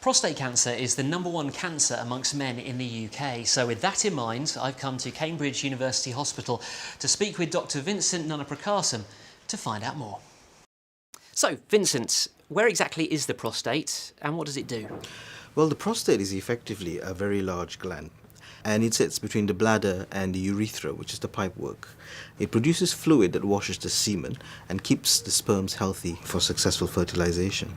Prostate cancer is the #1 cancer amongst men in the UK. So with that in mind, I've come to Cambridge University Hospital to speak with Dr. Vincent Nanaprakarsam to find out more. So, Vincent, where exactly is the prostate and what does it do? Well, the prostate is effectively a very large gland, and it sits between the bladder and the urethra, which is the pipework. It produces fluid that washes the semen and keeps the sperms healthy for successful fertilization.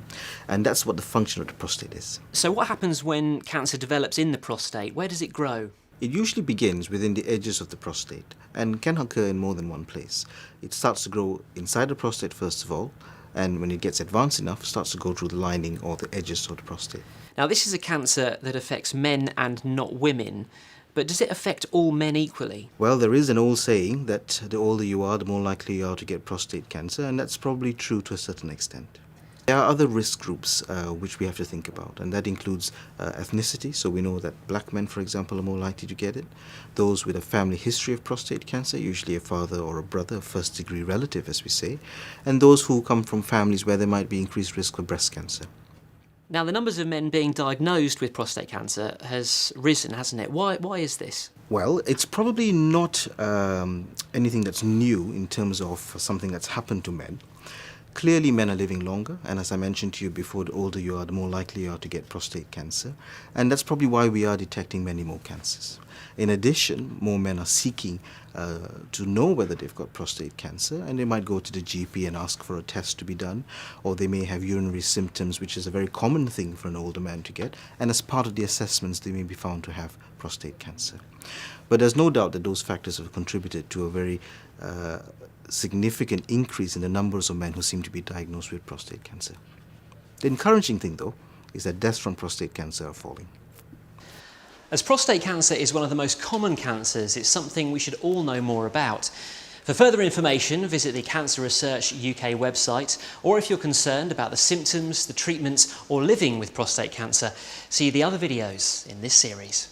And that's what the function of the prostate is. So what happens when cancer develops in the prostate? Where does it grow? It usually begins within the edges of the prostate and can occur in more than one place. It starts to grow inside the prostate first of all, and when it gets advanced enough, starts to go through the lining or the edges of the prostate. Now, this is a cancer that affects men and not women, but does it affect all men equally? Well, there is an old saying that the older you are, the more likely you are to get prostate cancer, and that's probably true to a certain extent. There are other risk groups which we have to think about, and that includes ethnicity. So we know that black men, for example, are more likely to get it. Those with a family history of prostate cancer, usually a father or a brother, a first-degree relative, as we say, and those who come from families where there might be increased risk for breast cancer. Now, the numbers of men being diagnosed with prostate cancer has risen, hasn't it? Why is this? Well, it's probably not anything that's new in terms of something that's happened to men. Clearly, men are living longer, and as I mentioned to you before, the older you are, the more likely you are to get prostate cancer. And that's probably why we are detecting many more cancers. In addition, more men are seeking to know whether they've got prostate cancer, and they might go to the GP and ask for a test to be done, or they may have urinary symptoms, which is a very common thing for an older man to get, and as part of the assessments, they may be found to have prostate cancer. But there's no doubt that those factors have contributed to a very significant increase in the numbers of men who seem to be diagnosed with prostate cancer. The encouraging thing, though, is that deaths from prostate cancer are falling. As prostate cancer is one of the most common cancers, it's something we should all know more about. For further information, visit the Cancer Research UK website, or if you're concerned about the symptoms, the treatments, or living with prostate cancer, see the other videos in this series.